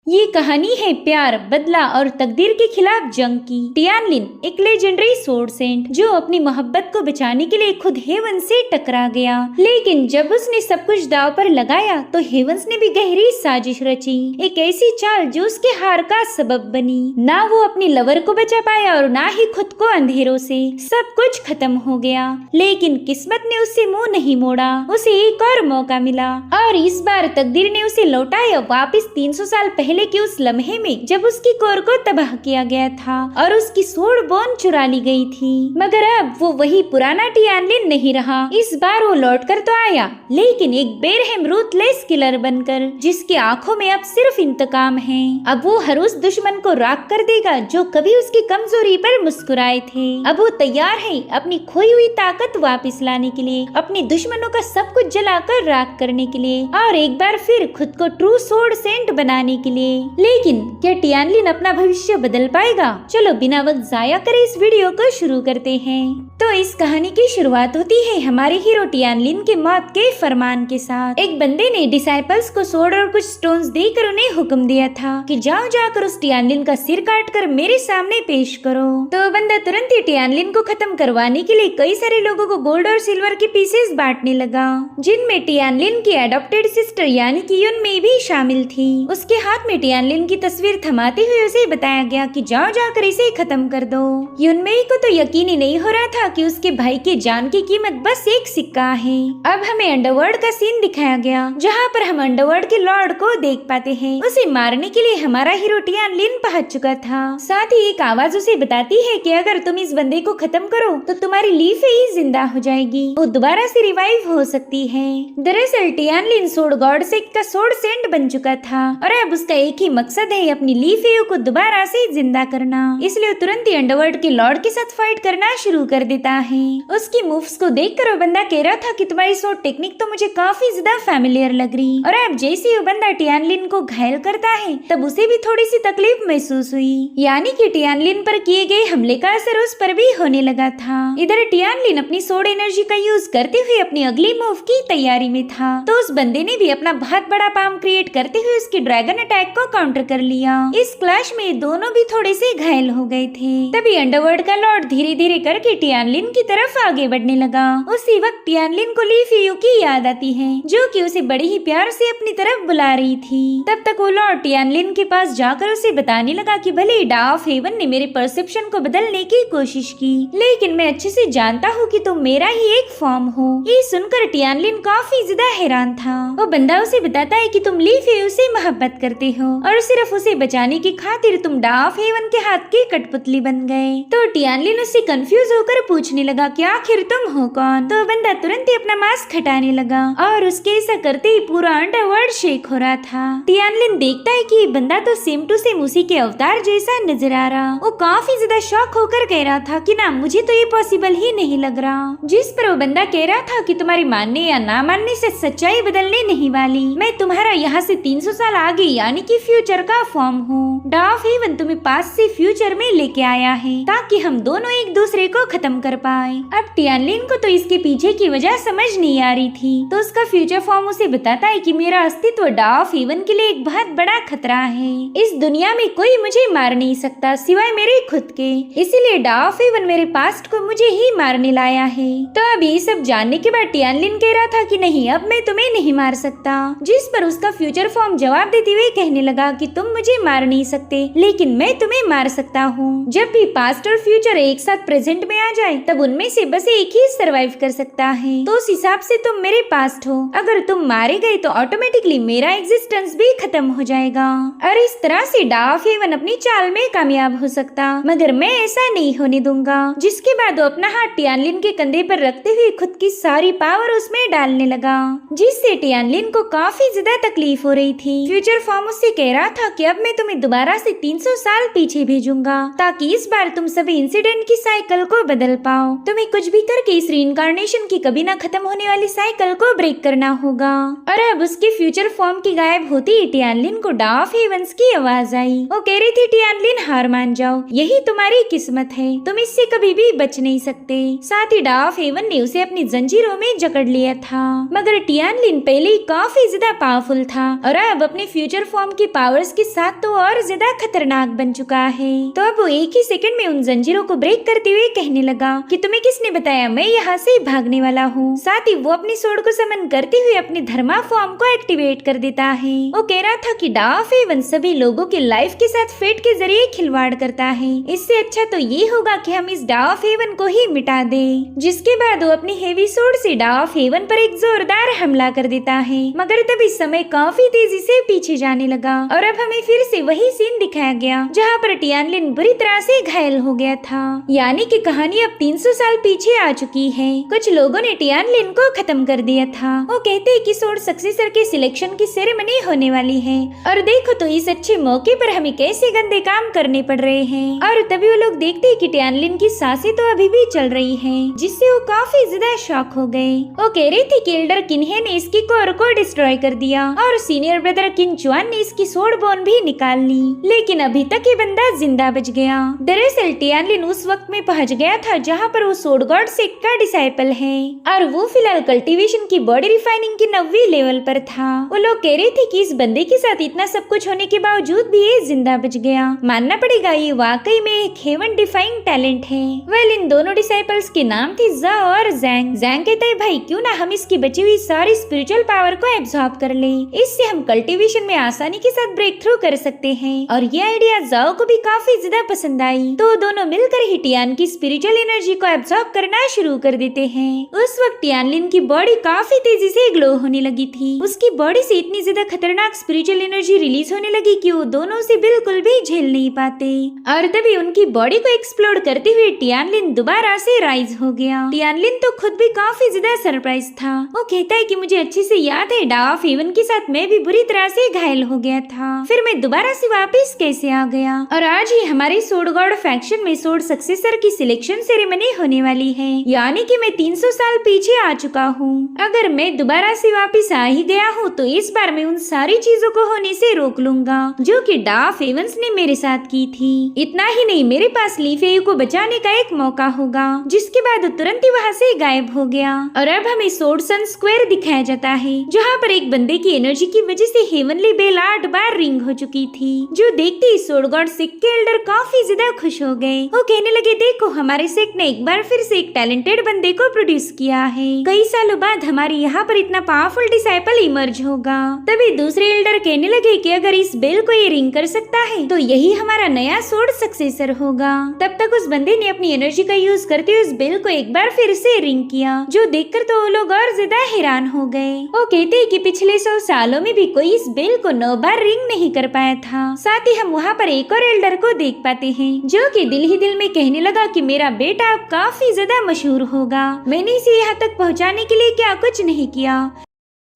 ये कहानी है प्यार, बदला और तकदीर के खिलाफ जंग की। टियानलिन एक लेजेंडरी सोर्ड सेंट जो अपनी मोहब्बत को बचाने के लिए खुद हेवन से टकरा गया, लेकिन जब उसने सब कुछ दांव पर लगाया तो हेवंस ने भी गहरी साजिश रची, एक ऐसी चाल जो उसके हार का सबब बनी। ना वो अपनी लवर को बचा पाया और ना ही खुद को अंधेरों से। सब कुछ खत्म हो गया, लेकिन किस्मत ने उससे मुंह नहीं मोड़ा। उसे एक और मौका मिला और इस बार तकदीर ने उसे लौटाया वापिस 300 साल पहले के उस लम्हे में जब उसकी कोर को तबाह किया गया था और उसकी सोड बोन चुरा ली गई थी। मगर अब वो वही पुराना टियानलिन नहीं रहा। इस बार वो लौटकर तो आया, लेकिन एक बेरहम रूथलेस किलर बनकर, जिसकी आंखों में अब सिर्फ इंतकाम है। अब वो हर उस दुश्मन को राख कर देगा जो कभी उसकी कमजोरी पर मुस्कुराए थे। अब वो तैयार है अपनी खोई हुई ताकत वापस लाने के लिए, अपने दुश्मनों का सब कुछ जलाकर राख करने के लिए और एक बार फिर खुद को ट्रू सोर्ड सेंट बनाने के लिए। लेकिन क्या टियानलिन अपना भविष्य बदल पाएगा? चलो बिना वक्त जाया करे इस वीडियो को शुरू करते हैं। तो इस कहानी की शुरुआत होती है हमारे हीरो टियानलिन के मौत के फरमान के साथ। एक बंदे ने डिसाइपल्स को सोड और कुछ स्टोन्स देकर उन्हें हुक्म दिया था कि जाओ जाकर उस टियानलिन का सिर काट कर मेरे सामने पेश करो। तो बंदा तुरंत ही टियानलिन को खत्म करवाने के लिए कई सारे लोगों को गोल्ड और सिल्वर के पीसेस बांटने लगा, जिनमें टियानलिन की एडॉप्टेड सिस्टर यानी कि युनमेई भी शामिल थी। उसके हाथ में टियानलिन की तस्वीर थमाते हुए उसे बताया गया कि जाओ जाकर इसे खत्म कर दो। युनमेई को तो यकीन ही नहीं हो रहा था कि उसके भाई के जान की कीमत बस एक सिक्का है। अब हमें अंडरवर्ल्ड का सीन दिखाया गया, जहाँ पर हम अंडरवर्ल्ड के लॉर्ड को देख पाते हैं। उसे मारने के लिए हमारा हीरो टियानलिन पहुंच चुका था। साथ ही एक आवाज उसे बताती है कि अगर तुम इस बंदे को खत्म करो तो तुम्हारी लीफ ही जिंदा हो जाएगी, वो दोबारा से रिवाइव हो सकती है। दरअसल टियानलिन सोड गॉड सेक्ट का सोड सेंट बन चुका था और अब उसका एक ही मकसद है अपनी लीफेयो को दोबारा से जिंदा करना। इसलिए तुरंत ही अंडरवर्ल्ड के लॉर्ड के साथ फाइट करना शुरू कर देता है। उसकी मूव्स को देखकर वो बंदा कह रहा था कि तुम्हारी सोड टेक्निक तो मुझे काफी ज्यादा फैमिलियर लग रही। और अब जैसे वो बंदा टियानलिन को घायल करता है तब उसे भी थोड़ी सी तकलीफ महसूस हुई, यानी कि टियानलिन पर किए गए हमले का असर उस पर भी होने लगा था। इधर टियानलिन अपनी सोड एनर्जी का यूज करते हुए अपनी अगली मूव की तैयारी में था, तो उस बंदे ने भी अपना बहुत बड़ा पाम क्रिएट करते हुए उसकी ड्रैगन अटैक को काउंटर कर लिया। इस क्लैश में दोनों भी थोड़े से घायल हो गए थे। तभी अंडरवर्ल्ड का लॉर्ड धीरे धीरे करके टियानलिन की तरफ आगे बढ़ने लगा। उसी वक्त टियानलिन को लीफेयो की याद आती है, जो कि उसे बड़े ही प्यार से अपनी तरफ बुला रही थी। तब तक वो लॉर्ड टियानलिन के पास जाकर उसे बताने लगा कि भले ही डा ऑफ हेवन ने मेरे परसेप्शन को बदलने की कोशिश की, लेकिन मैं अच्छे से जानता हूँ कि तुम मेरा ही एक फॉर्म हो। ये सुनकर टियानलिन काफी ज्यादा हैरान था। वो बंदा उसे बताता है कि तुम लीफेयो से मोहब्बत करते हो और सिर्फ उसे बचाने की खातिर तुम डा ऑफ हेवन के हाथ की कठपुतली बन गए। तो टियानलिन उससे कंफ्यूज होकर पूछने लगा कि आखिर तुम हो कौन? तो बंदा तुरंत ही अपना मास्क हटाने लगा और उसके ऐसा करते ही पूरा अंडरवर्ल्ड शेक हो रहा था। टियानलिन देखता है कि बंदा तो सेम टू सेम उसी के अवतार जैसा नजर आ रहा। वो काफी ज्यादा शॉक होकर कह रहा था कि ना, मुझे तो ये पॉसिबल ही नहीं लग रहा। जिस पर वो बंदा कह रहा था कि तुम्हारे मानने या ना मानने से सच्चाई बदलने नहीं वाली। मैं तुम्हारा यहाँ से 300 साल आगे यानी कि फ्यूचर का फॉर्म हूँ। डा ऑफ हेवन तुम्हें पास्ट से फ्यूचर में लेके आया है ताकि हम दोनों एक दूसरे को खत्म कर पाए। अब टियानलिन को तो इसके पीछे की वजह समझ नहीं आ रही थी, तो उसका फ्यूचर फॉर्म उसे बताता है कि मेरा अस्तित्व डा ऑफ हेवन के लिए एक बहुत बड़ा खतरा है। इस दुनिया में कोई मुझे मार नहीं सकता सिवाय मेरे खुद के, इसीलिए डा ऑफ हेवन मेरे पास्ट को मुझे ही मारने लाया है। तो अब ये सब जानने के बाद टियानलिन कह रहा था कि नहीं, अब मैं तुम्हें नहीं मार सकता। जिस पर उसका फ्यूचर फॉर्म जवाब देते हुए कहने लगा कि तुम मुझे मार नहीं सकते, लेकिन मैं तुम्हें मार सकता हूँ। जब भी पास्ट और फ्यूचर एक साथ प्रेजेंट में आ जाए तब उनमें से बस एक ही सरवाइव कर सकता है। तो उस हिसाब से तुम मेरे पास्ट हो, अगर तुम मारे गए तो ऑटोमेटिकली मेरा एग्जिस्टेंस भी खत्म हो जाएगा। और इस तरह से डा ऑफ हेवन अपनी चाल में कामयाब हो सकता, मगर मैं ऐसा नहीं होने दूंगा। जिसके बाद वो अपना हाथ टियानलिन के कंधे पर रखते हुए खुद की सारी पावर उसमें डालने लगा, जिससे टियानलिन को काफी ज्यादा तकलीफ हो रही थी। फ्यूचर फॉर्म उससे कह रहा था कि अब मैं तुम्हें दोबारा से 300 साल पीछे भेजूंगा ताकि इस बार तुम सभी इंसिडेंट की साइकिल को बदल पाओ। तुम्हें कुछ भी करके इस रीइंकार्नेशन की कभी ना खत्म होने वाली साइकिल को ब्रेक करना होगा। और अब उसके फ्यूचर फॉर्म की गायब होती ही टियानलिन को डा ऑफ हेवंस की आवाज आई। वो कह रही थी, टियानलिन हार मान जाओ, यही तुम्हारी किस्मत है, तुम इससे कभी भी बच नहीं सकते। साथ ही डा ऑफ हेवन ने उसे अपनी जंजीरों में जकड़ लिया था, मगर टियानलिन पहले ही काफी ज्यादा पावरफुल था और अब अपने फ्यूचर फॉर्म की पावर्स के साथ तो और ज्यादा खतरनाक बन चुका है। तो अब वो एक ही सेकंड में उन जंजीरों को ब्रेक करते हुए कहने लगा कि तुम्हें किसने बताया मैं यहाँ से भागने वाला हूँ। साथ ही वो अपनी सोर्ड को समन करते हुए अपनी धर्मा फॉर्म को एक्टिवेट कर देता है। वो कह रहा था कि डा ऑफ हेवन सभी लोगों के लाइफ के साथ फेट के जरिए खिलवाड़ करता है। इससे अच्छा तो ये होगा कि हम इस डा ऑफ हेवन को ही मिटा दें। जिसके बाद वो अपनी हेवी सोर्ड से डा ऑफ हेवन पर एक जोरदार हमला कर देता है, मगर तभी समय काफी तेजी से पीछे जाने लगा और अब हमें फिर से वही सीन दिखाया गया जहाँ पर टियानलिन बुरी तरह से घायल हो गया था। यानी कि कहानी अब 300 साल पीछे आ चुकी है। कुछ लोगों ने टियानलिन को खत्म कर दिया था। वो कहते हैं कि सोर्ड सक्सेसर के सिलेक्शन की सेरेमनी होने वाली है और देखो तो इस अच्छे मौके पर हमें कैसे गंदे काम करने पड़ रहे हैं। और तभी वो लोग देखते हैं कि टियानलिन की सांसें तो अभी भी चल रही हैं, जिससे वो काफी ज्यादा शॉक हो गए। वो कह रही थी कि एल्डर किन्हे ने इसकी कोर को डिस्ट्रॉय कर दिया और सीनियर ब्रदर किनचुआन ने इसकी सोर्ड बोन भी निकाल ली, लेकिन अभी तक ये बंदा जिंदा बच गया। दरअसल टियानलिन उस वक्त में पहुंच गया था जहाँ पर वो सोर्ड गॉड सेक्ट का डिसाइपल है और वो फिलहाल कल्टीवेशन की बॉडी रिफाइनिंग की 9वीं लेवल पर था। वो लोग कह रहे थे कि इस बंदे के साथ इतना सब कुछ होने के बावजूद भी ये जिंदा बच गया। मानना पड़ेगा ये वाकई में एक हेवन डिफाइंग टैलेंट है। वेल इन दोनों डिसाइपल्स के नाम थे जा और जैंग। जैंग कहता है भाई क्यों ना हम इसकी बची हुई सारी स्पिरिचुअल पावर को एब्जॉर्ब कर ले, इससे हम कल्टीवेशन में आसानी के साथ ब्रेक थ्रू कर सकते हैं। और ये आइडिया जाओ को भी काफी ज्यादा पसंद आई, तो दोनों मिलकर ही टियान की स्पिरिचुअल एनर्जी को एब्जॉर्ब करना शुरू कर देते हैं। उस वक्त टियानलिन की बॉडी काफी तेजी से ग्लो होने लगी थी। उसकी बॉडी से इतनी ज्यादा खतरनाक स्पिरिचुअल एनर्जी रिलीज होने लगी कि वो दोनों से बिल्कुल भी झेल नहीं पाते और तभी उनकी बॉडी को एक्सप्लोड करते हुए टियानलिन दोबारा से राइज हो गया। टियानलिन तो खुद भी काफी ज्यादा सरप्राइज था। वो कहता है कि मुझे अच्छे से याद है डा ऑफ हेवन के साथ मैं भी बुरी तरह से घायल हो गया था, फिर मैं दोबारा से वापस कैसे आ गया। और आज ही हमारे सोर्ड गॉड फैक्शन में सोर्ड सक्सेसर की सिलेक्शन सेरेमनी होने वाली है, यानी कि मैं 300 साल पीछे आ चुका हूँ। अगर मैं दोबारा से वापस आ ही गया हूँ तो इस बार मैं उन सारी चीजों को होने से रोक लूंगा जो कि डा ऑफ हेवंस ने मेरे साथ की थी। इतना ही नहीं, मेरे पास ली फेयू को बचाने का एक मौका होगा। जिसके बाद वो तुरंत ही वहाँ से गायब हो गया और अब हमें सोर्ड सन स्क्वायर दिखाया जाता है जहाँ पर एक बंदे की एनर्जी की वजह से हेवनली बेल 8 बार रिंग हो चुकी थी, जो देखते ही सोर्ड गॉड सेक्ट के एल्डर काफी ज्यादा खुश हो गए। वो कहने लगे देखो हमारे सेक्ट ने एक बार फिर से एक टैलेंटेड बंदे को प्रोड्यूस किया है, कई सालों बाद हमारे यहाँ पर इतना पावरफुल डिसाइपल इमर्ज होगा। तभी दूसरे एल्डर कहने लगे कि अगर इस बेल को ये रिंग कर सकता है तो यही हमारा नया सोर्ड सक्सेसर होगा। तब तक उस बंदे ने अपनी एनर्जी का यूज करते हुए उस बेल को एक बार फिर से रिंग किया, जो देखकर तो वो लोग और ज्यादा हैरान हो गए। वो कहते हैं कि पिछले 100 सालों में भी कोई इस बेल को 9 बार रिंग नहीं कर पाया था। साथ ही हम वहाँ पर एक और एल्डर को देख पाते हैं जो कि दिल ही दिल में कहने लगा कि मेरा बेटा अब काफी ज्यादा मशहूर होगा। मैंने इसे यहाँ तक पहुँचाने के लिए क्या कुछ नहीं किया,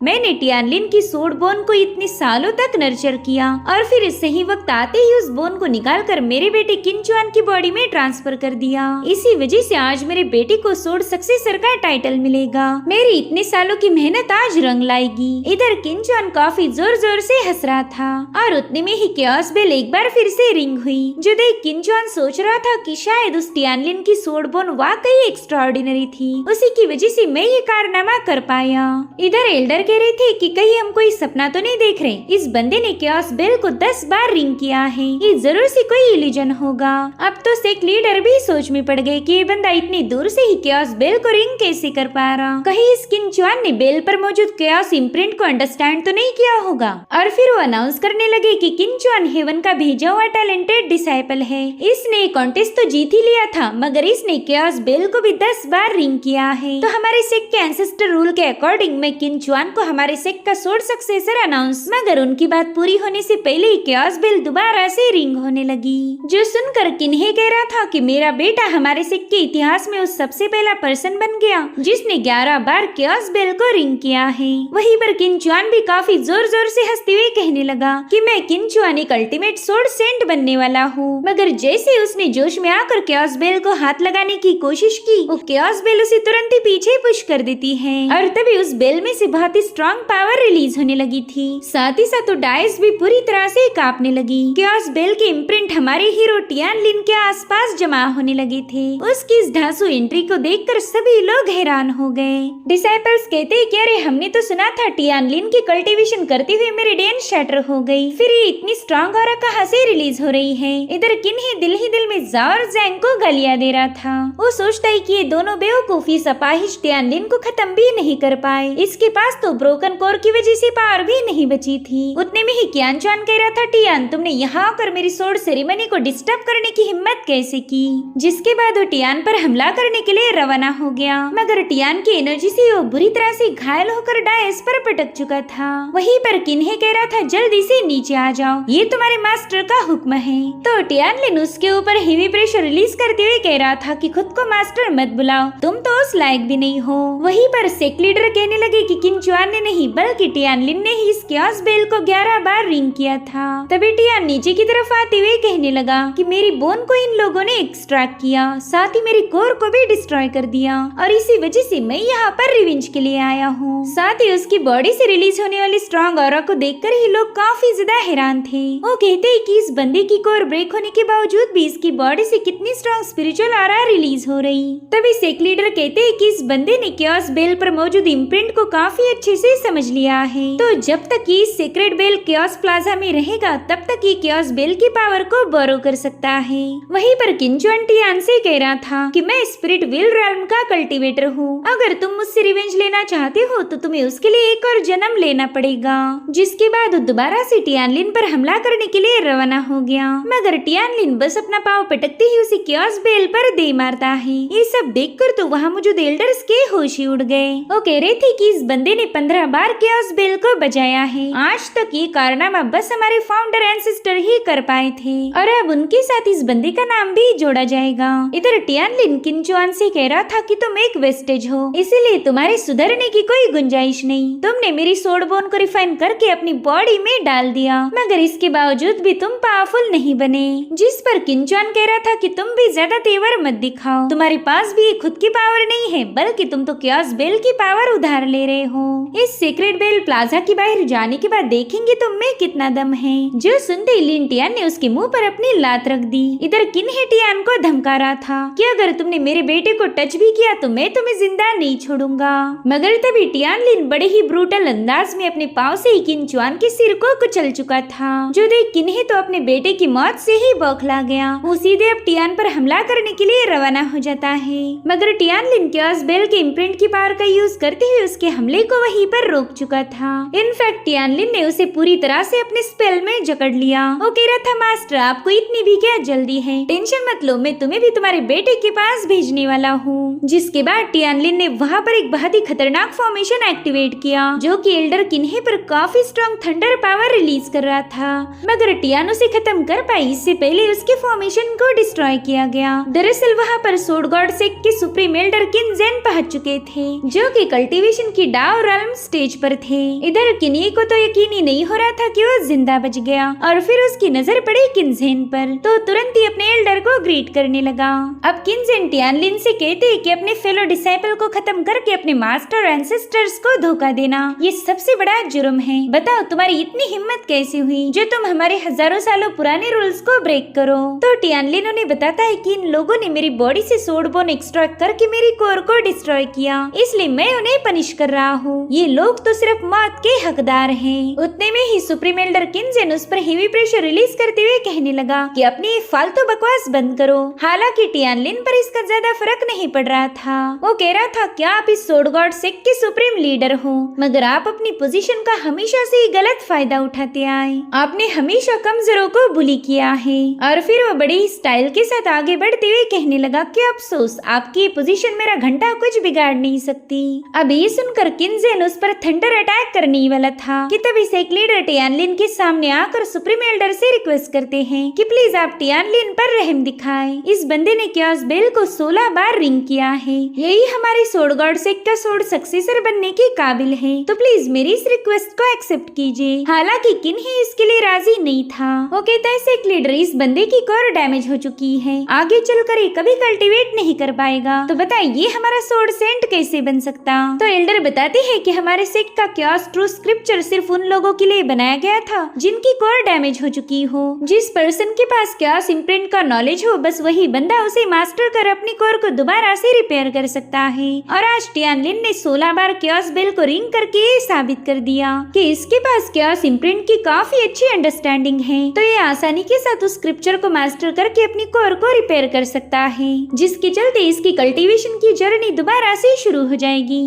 मैंने टियानलिन की सोर्ड बोन को इतने सालों तक नर्चर किया और फिर सही वक्त आते ही उस बोन को निकालकर मेरे बेटे किनचुआन की बॉडी में ट्रांसफर कर दिया। इसी वजह से आज मेरे बेटे को सोर्ड सक्सेसर का टाइटल मिलेगा। मेरी इतने सालों की मेहनत आज रंग लाएगी। इधर किनचुआन काफी जोर जोर से हंस रहा था और उतने में ही केओस बेल एक बार फिर से रिंग हुई, जो देख किनचुआन सोच रहा था कि शायद उस टियानलिन की सोर्ड बोन वाकई एक्स्ट्राऑर्डिनरी थी, उसी की वजह से मैं ये कारनामा कर पाया। इधर एल्डर कह रहे थे कि कहीं हम कोई सपना तो नहीं देख रहे। इस बंदे ने केओस बेल को 10 बार रिंग किया है, ये जरूर से कोई इल्यूजन होगा। अब तो सेक्ट लीडर भी सोच में पड़ गए कि ये बंदा इतनी दूर से ही केओस बेल को रिंग कैसे कर पा रहा। कहीं इस किनचुआन ने बेल पर मौजूद केओस इम्प्रिंट को अंडरस्टैंड तो नहीं किया होगा। और फिर वो अनाउंस करने लगे कि किनचुआन हेवन का भेजा हुआ टैलेंटेड डिसाइपल है। इसने कॉन्टेस्ट तो जीत ही लिया था, मगर इसने केओस बेल को भी 10 बार रिंग किया है। तो हमारे सेक्ट के एंसेस्टर रूल के अकॉर्डिंग मैं किनचुआन को हमारे सेक्ट का सोर्ड सक्सेसर अनाउंस, मगर उनकी बात पूरी होने से पहले ही केओस बेल दोबारा से रिंग होने लगी, जो सुनकर किन्हे कह रहा था कि मेरा बेटा हमारे सेक्ट के इतिहास में उस सबसे पहला पर्सन बन गया जिसने 11 बार केओस बेल को रिंग किया है। वहीं पर किनचुआन भी काफी जोर जोर से हंसते हुए कहने लगा कि मैं किनचुआन एक अल्टीमेट सोर्ड सेंट बनने वाला हूँ। मगर जैसे उसने जोश में आकर केओस बेल को हाथ लगाने की कोशिश की, वो केओस बेल उसे तुरंत ही पीछे पुश कर देती है और तभी उस बेल में से बहुत ही स्ट्रॉन्ग पावर रिलीज होने लगी थी। साथ ही साथ डायस भी पूरी तरह से कांपने लगी। क्योस बेल के इम्प्रिंट हमारे हीरो टियानलिन के आसपास जमा होने लगे थे। उसकी इस धांसू एंट्री को देखकर सभी लोग हैरान हो गए। डिसाइपल्स कहते हैं कि अरे हमने तो सुना था टियानलिन की कल्टीवेशन करते हुए मेरिडियन शैटर हो गई, फिर ये इतनी स्ट्रॉन्ग ऑरा कहाँ से रिलीज हो रही है। इधर किन्ही दिल ही दिल में जा और जैंग को गालियां दे रहा था। वो सोचता है कि ये दोनों बेवकूफी अपाहिज टियानलिन को खत्म भी नहीं कर पाए। इसके पास तो ब्रोकन कोर की वजह से पावर भी नहीं बची थी। उतने में ही कियान चान कह रहा था, टियान तुमने यहाँ आकर मेरी सोर्ड सेरेमनी को डिस्टर्ब करने की हिम्मत कैसे की। जिसके बाद वो टियान पर हमला करने के लिए रवाना हो गया, मगर टियान की एनर्जी से वो बुरी तरह से घायल होकर डायस पर पटक चुका था। वहीं पर किन्हे कह रहा था, जल्दी से नीचे आ जाओ, ये तुम्हारे मास्टर का हुक्म है। तो टियानलिन उसके ऊपर हेवी प्रेशर रिलीज करते हुए कह रहा था कि खुद को मास्टर मत बुलाओ, तुम तो उस लायक भी नहीं हो। वहीं पर सेक लीडर कहने लगे कि किंचुआन ने नहीं बल्कि टियानलिन ने ही इस क्योस बेल को 11 बार रिंग किया था। तभी टियान नीचे की तरफ आते हुए कहने लगा कि मेरी बोन को इन लोगों ने एक्सट्रैक्ट किया, साथ ही मेरी कोर को भी डिस्ट्रॉय कर दिया और इसी वजह से मैं यहाँ पर रिवेंज के लिए आया हूँ। साथ ही उसकी बॉडी से रिलीज होने वाली स्ट्रॉन्ग ऑरा को देखकर ही लोग काफी ज्यादा हैरान थे। वो कहते हैं कि इस बंदे की कोर ब्रेक होने के बावजूद भी इसकी बॉडी से कितनी स्ट्रॉन्ग स्पिरिचुअल ऑरा रिलीज हो रही। तभी सेक लीडर कहते हैं कि इस बंदे ने क्योस बेल पर मौजूद इम्प्रिंट को काफी अच्छे से समझ लिया है, तो जब तक ये सीक्रेट बेल क्योस प्लाजा में रहेगा तब तक ये क्योस बेल की पावर को बोरो कर सकता है। वहीं पर किंचुआन टियान से कह रहा था कि मैं स्पिरिट विल रेल्म का कल्टीवेटर हूँ, अगर तुम मुझसे रिवेंज लेना चाहते हो तो तुम्हें उसके लिए एक और जन्म लेना पड़ेगा। जिसके बाद दोबारा से टियानलिन पर हमला करने के लिए रवाना हो गया, मगर टियानलिन बस अपना पाँव पटकते ही उसे क्योस बेल पर दे मारता है। ये सब देखकर तो वहाँ मौजूद एल्डर्स के होश ही उड़ गए। वो कह रहे थे कि इस बंदे ने 15 बार क्योस बेल को बजाया है, आज तक ये कारनामा बस हमारे फाउंडर एंसेस्टर ही कर पाए थे और अब उनके साथ इस बंदे का नाम भी जोड़ा जाएगा। इधर टियानलिन किंचुआन से कह रहा था कि तुम एक वेस्टेज हो, इसीलिए तुम्हारे सुधरने की कोई गुंजाइश नहीं। तुमने मेरी सोड बोन को रिफाइन करके अपनी बॉडी में डाल दिया, मगर इसके बावजूद भी तुम पावरफुल नहीं बने। जिस पर किंचुआन कह रहा था कि तुम भी ज्यादा तेवर मत दिखाओ, तुम्हारे पास भी खुद की पावर नहीं है, बल्कि तुम तो क्योस बेल की पावर उधार ले रहे हो। इस सीक्रेट बेल प्लाजा के बाहर जाने के बाद देखेंगे तुम में कितना दम है। जो सुनते ही लिन टियान ने उसके मुंह पर अपनी लात रख दी। इधर किन्हे टियान को धमका रहा था कि अगर तुमने मेरे बेटे को टच भी किया तो मैं तुम्हें जिंदा नहीं छोड़ूंगा, मगर तभी टियानलिन बड़े ही ब्रूटल अंदाज में अपने पाँव से ही किंचुआन के सिर को कुचल चुका था। जो देख किन्हे तो अपने बेटे की मौत से ही बौखला गया। वो सीधे अब टियान पर हमला करने के लिए रवाना हो जाता है, मगर टियानलिन क्योस बेल के इम्प्रिंट की पावर का यूज करते हुए उसके हमले को वहीं पर रोक चुका था। इनफैक्ट टियानलिन ने उसे पूरी तरह से अपने स्पेल में जकड़ लिया। वो कह रहा था, मास्टर आपको इतनी भी क्या जल्दी है, टेंशन मत लो, मैं तुम्हें भी तुम्हारे बेटे के पास भेजने वाला हूँ। जिसके बाद टियानलिन ने वहाँ पर एक बहुत ही खतरनाक फॉर्मेशन एक्टिवेट किया, जो कि एल्डर किन्हे पर काफी स्ट्रॉन्ग थंडर पावर रिलीज कर रहा था, मगर टियान उसे खत्म कर पाई इससे पहले उसके फॉर्मेशन को डिस्ट्रॉय किया गया। दरअसल वहाँ पर सोड गॉड सेक के सुप्रीम एल्डर किनजेन पहुंच चुके थे, जो कि कल्टीवेशन की डाओ रेल्म स्टेज पर थे। इधर किन्ही को तो यकीन ही नहीं हो रहा था कि वो जिंदा बच गया, और फिर उसकी नजर पड़ी किनजेन पर, तो तुरंत ही अपने एल्डर को ग्रीट करने लगा। अब किनजेन टियानलिन से कहते हैं कि अपने फेलो डिसाइपल को खत्म करके अपने मास्टर एंसेस्टर्स को धोखा देना ये सबसे बड़ा जुर्म है। बताओ तुम्हारी इतनी हिम्मत कैसे हुई जो तुम हमारे हजारों सालों पुराने रूल्स को ब्रेक करो। तो टियानलिन उन्हें बताता है कि इन लोगों ने मेरी बॉडी से सोड बोन एक्सट्रैक्ट करके मेरी कोर को डिस्ट्रॉय किया, इसलिए मैं उन्हें पनिश कर रहा हूँ। ये लोग तो सिर्फ मौत के हकदार हैं। उतने में ही सुप्रीम एल्डर किनजेन उस पर हेवी प्रेशर रिलीज करते हुए कहने लगा कि अपनी फालतू बकवास बंद करो। हालांकि टियानलिन पर इसका ज्यादा फर्क नहीं पड़ रहा था। वो कह रहा था, क्या आप इस सोड गॉड सेक के सुप्रीम लीडर हो, मगर आप अपनी पोजीशन का हमेशा से ही गलत फायदा उठाते आए। आपने हमेशा कमजोरों को बुली किया है। और फिर वो बड़े ही स्टाइल के साथ आगे बढ़ते हुए कहने लगा कि अफसोस, आपकी पोजीशन मेरा घंटा कुछ बिगाड़ नहीं सकती। अब ये सुनकर किनजेन उस पर थंडर अटैक करने वाला था कि तभी सेक लीडर टियानलिन के सामने आकर सुप्रीम एल्डर से रिक्वेस्ट करते हैं कि प्लीज आप टियानलिन पर रहम दिखाएं। इस बंदे ने क्योस बेल को 16 बार रिंग किया है, यही हमारे सोड गॉड सेक का सोड सक्सेसर बनने के काबिल है, तो प्लीज मेरी इस रिक्वेस्ट को एक्सेप्ट कीजिए। हालांकि किन्ही इसके लिए राजी नहीं था। वो कहता है, सेक लीडर इस बंदे की कोर डैमेज हो चुकी है, आगे चलकर ये कभी कल्टीवेट नहीं कर पाएगा, तो बताइए हमारा सोड सेंट कैसे बन सकता। तो एल्डर बताते हैं कि हमारे सेट का क्योस ट्रू स्क्रिप्चर सिर्फ उन लोगों के लिए बनाया गया था जिनकी कोर डैमेज हो चुकी हो। जिस पर्सन के पास क्योस इम्प्रिंट का नॉलेज हो बस वही बंदा उसे मास्टर कर अपनी कोर को दोबारा से रिपेयर कर सकता है। और आज टियानलिन ने 16 बार क्योस बेल को रिंग करके ये साबित कर दिया कि इसके पास क्योस इम्प्रिंट की काफी अच्छी अंडरस्टैंडिंग है, तो ये आसानी के साथ उस स्क्रिप्चर को मास्टर करके अपनी कोर को रिपेयर कर सकता है, जिसके चलते इसकी कल्टीवेशन की जर्नी दोबारा से शुरू हो जाएगी।